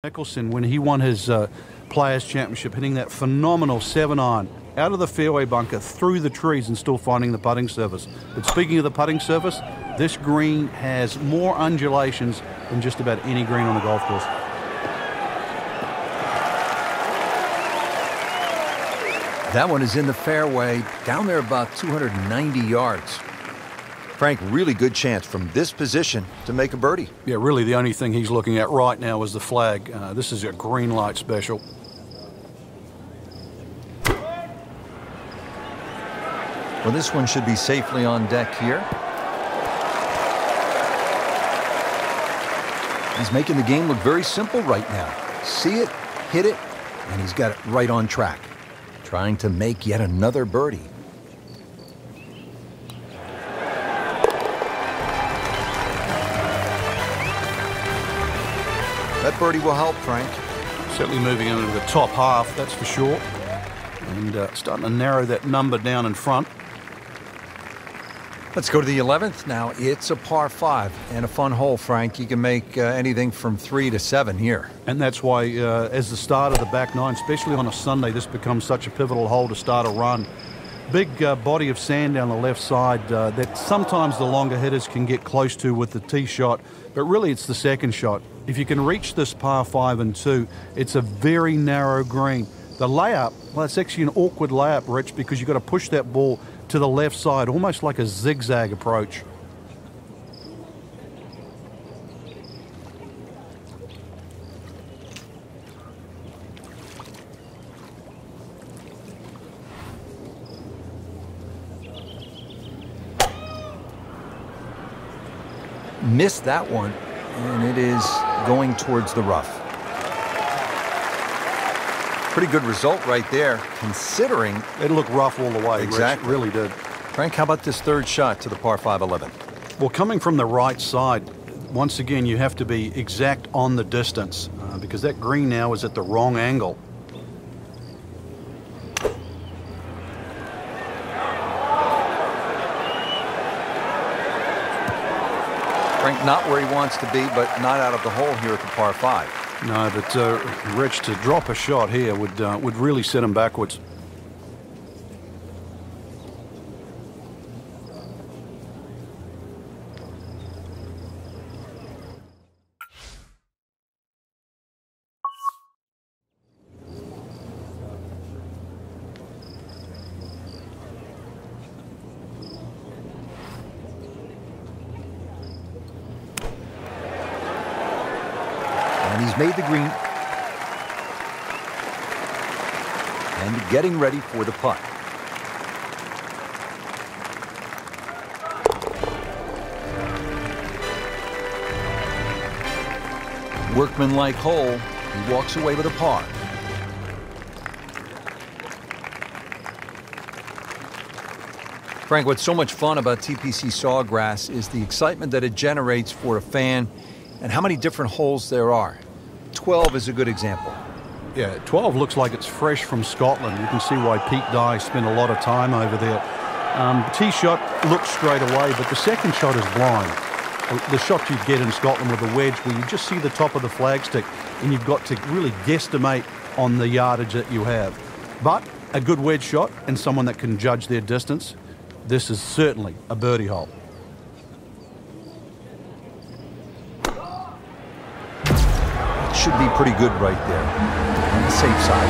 Mickelson, when he won his Players' Championship, hitting that phenomenal 7-iron out of the fairway bunker, through the trees, and still finding the putting surface. But speaking of the putting surface, this green has more undulations than just about any green on the golf course. That one is in the fairway, down there about 290 yards. Frank, really good chance from this position to make a birdie. Yeah, really the only thing he's looking at right now is the flag. This is a green light special. Well, this one should be safely on deck here. He's making the game look very simple right now. See it, hit it, and he's got it right on track. Trying to make yet another birdie. That birdie will help, Frank. Certainly moving into the top half, that's for sure. And starting to narrow that number down in front. Let's go to the 11th. Now, it's a par 5 and a fun hole, Frank. You can make anything from 3 to 7 here. And that's why, as the start of the back nine, especially on a Sunday, this becomes such a pivotal hole to start a run. Big body of sand down the left side that sometimes the longer hitters can get close to with the tee shot, but really it's the second shot. If you can reach this par 5 and 2, it's a very narrow green. The layup, well, it's actually an awkward layup, Rich, because you've got to push that ball to the left side, almost like a zigzag approach. Missed that one, and it is going towards the rough. Pretty good result right there, considering it looked rough all the way. Exactly. Rich, really did. Frank, how about this third shot to the par 5 11? Well, coming from the right side, once again, you have to be exact on the distance because that green now is at the wrong angle. Frank, not where he wants to be, but not out of the hole here at the par 5. No, but Rich, to drop a shot here would really set him backwards. And he's made the green. And getting ready for the putt. Workmanlike hole. He walks away with a par. Frank, what's so much fun about TPC Sawgrass is the excitement that it generates for a fan and how many different holes there are. 12 is a good example. Yeah, 12 looks like it's fresh from Scotland. You can see why Pete Dye spent a lot of time over there. Tee shot looks straight away, but the second shot is blind. The shot you get in Scotland with a wedge where you just see the top of the flagstick and you've got to really guesstimate on the yardage that you have. But a good wedge shot and someone that can judge their distance, this is certainly a birdie hole. Should be pretty good right there on the safe side.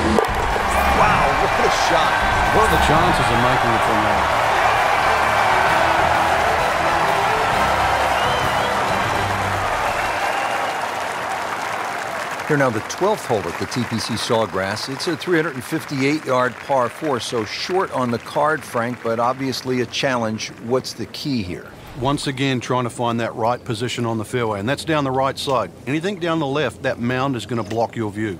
Wow, what a shot. What are the chances of making it from there? Here now, the 12th hole at the TPC Sawgrass. It's a 358-yard par 4, so short on the card, Frank, but obviously a challenge. What's the key here? Once again, trying to find that right position on the fairway, and that's down the right side. Anything down the left, that mound is going to block your view.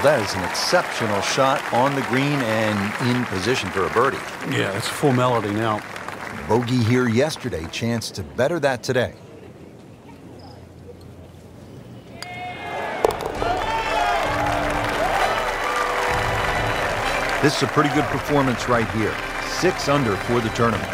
That is an exceptional shot on the green and in position for a birdie. Yeah, it's a formality now. Bogey here yesterday, chance to better that today. This is a pretty good performance right here. 6 under for the tournament.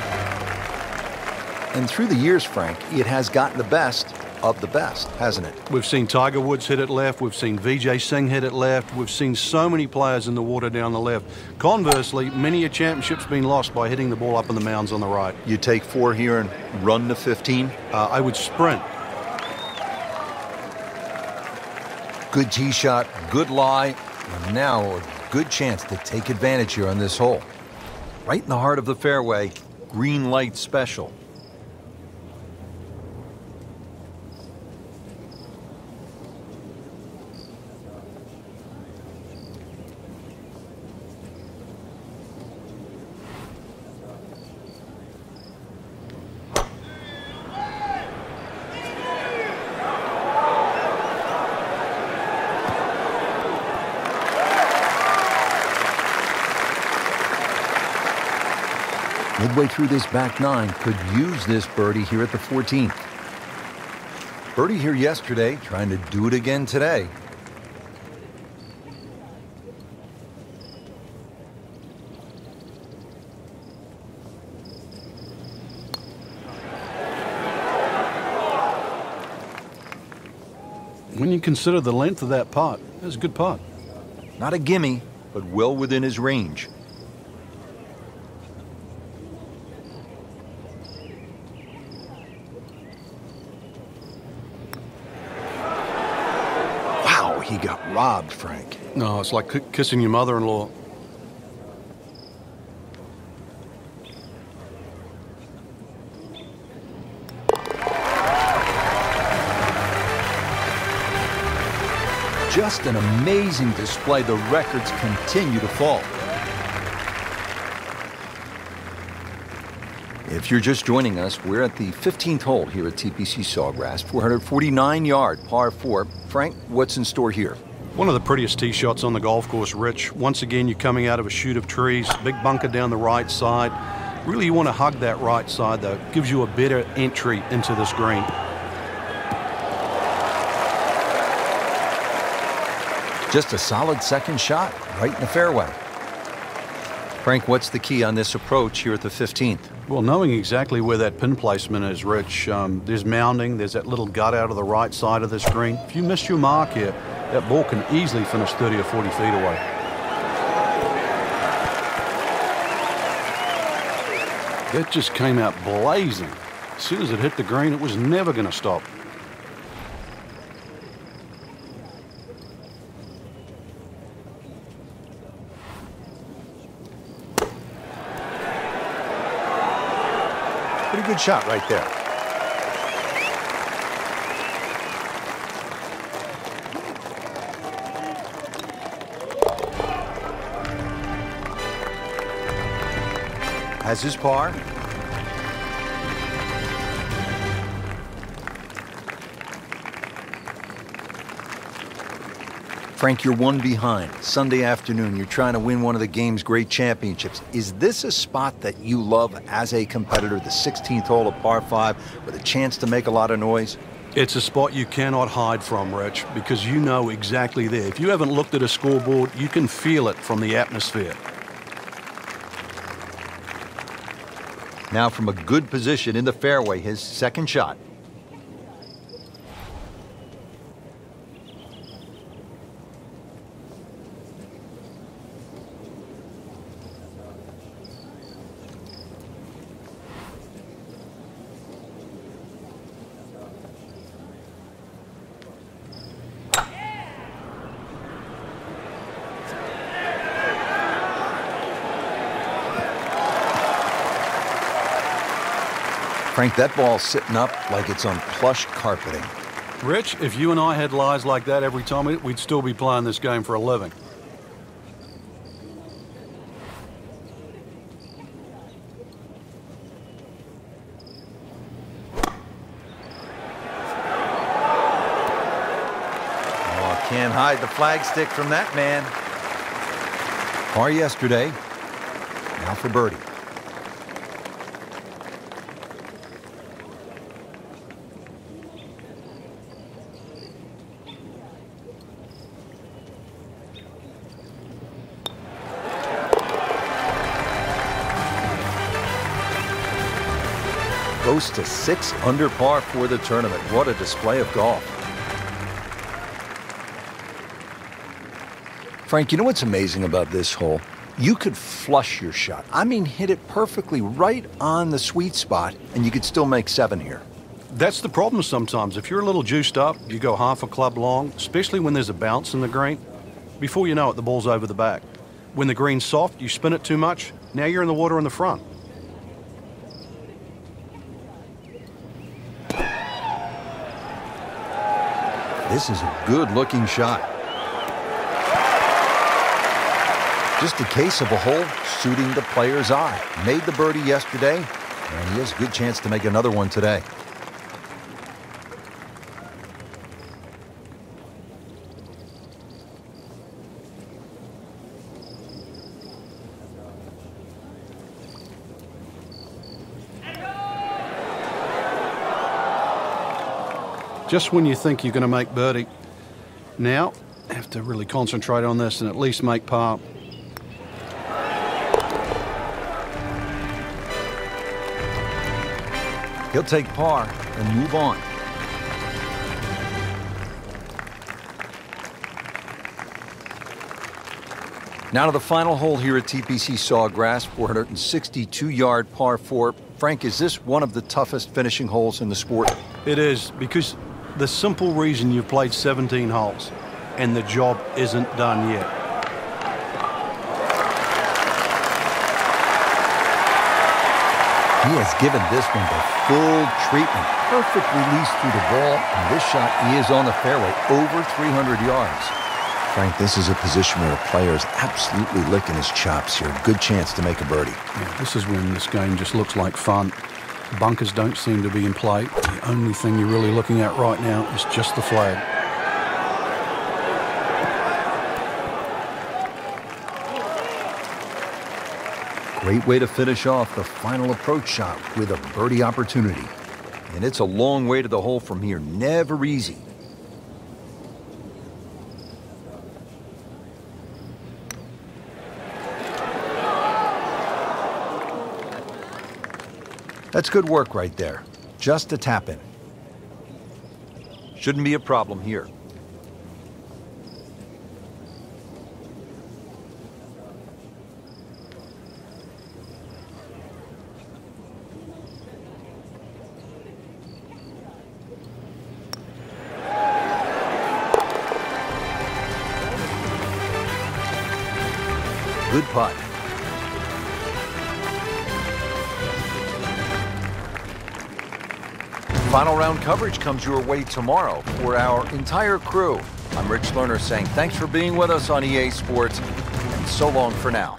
And through the years, Frank, it has gotten the best of the best, hasn't it? We've seen Tiger Woods hit it left. We've seen Vijay Singh hit it left. We've seen so many players in the water down the left. Conversely, many a championship's been lost by hitting the ball up in the mounds on the right. You take 4 here and run to 15? I would sprint. Good tee shot, good lie, and now a good chance to take advantage here on this hole. Right in the heart of the fairway, green light special. Midway through this back 9, could use this birdie here at the 14th. Birdie here yesterday, trying to do it again today. When you consider the length of that putt, it was a good putt. Not a gimme, but well within his range. He got robbed, Frank. No, it's like kissing your mother-in-law. Just an amazing display. The records continue to fall. If you're just joining us, we're at the 15th hole here at TPC Sawgrass, 449-yard par 4. Frank, what's in store here? One of the prettiest tee shots on the golf course, Rich. Once again, you're coming out of a chute of trees, big bunker down the right side. Really, you want to hug that right side, though. It gives you a better entry into this green. Just a solid second shot right in the fairway. Frank, what's the key on this approach here at the 15th? Well, knowing exactly where that pin placement is, Rich, there's mounding, there's that little gut out of the right side of this green. If you miss your mark here, that ball can easily finish 30 or 40 feet away. That just came out blazing. As soon as it hit the green, it was never going to stop. Pretty good shot right there. Has his par. Frank, you're one behind. Sunday afternoon, you're trying to win one of the game's great championships. Is this a spot that you love as a competitor, the 16th hole of par 5, with a chance to make a lot of noise? It's a spot you cannot hide from, Rich, because you know exactly there. If you haven't looked at a scoreboard, you can feel it from the atmosphere. Now from a good position in the fairway, his second shot. Frank, that ball's sitting up like it's on plush carpeting. Rich, if you and I had lies like that every time, we'd still be playing this game for a living. Oh, can't hide the flagstick from that man. Par yesterday, now for birdie. Close to 6 under par for the tournament. What a display of golf. Frank, you know what's amazing about this hole? You could flush your shot. I mean, hit it perfectly right on the sweet spot, and you could still make 7 here. That's the problem sometimes. If you're a little juiced up, you go half a club long, especially when there's a bounce in the green. Before you know it, the ball's over the back. When the green's soft, you spin it too much. Now you're in the water in the front. This is a good-looking shot. Just a case of a hole suiting the player's eye. Made the birdie yesterday, and he has a good chance to make another one today. Just when you think you're going to make birdie, now have to really concentrate on this and at least make par. He'll take par and move on. Now to the final hole here at TPC Sawgrass, 462-yard par 4. Frank, is this one of the toughest finishing holes in the sport? It is, because the simple reason you've played 17 holes and the job isn't done yet. He has given this one the full treatment. Perfect release through the ball, and this shot, he is on the fairway, over 300 yards. Frank, this is a position where a player is absolutely licking his chops here. Good chance to make a birdie. Yeah, this is when this game just looks like fun. Bunkers don't seem to be in play. The only thing you're really looking at right now is just the flag. Great way to finish off the final approach shot with a birdie opportunity. And it's a long way to the hole from here. Never easy. That's good work right there. Just a tap in. Shouldn't be a problem here. Good putt. Final round coverage comes your way tomorrow for our entire crew. I'm Rich Lerner saying thanks for being with us on EA Sports, and so long for now.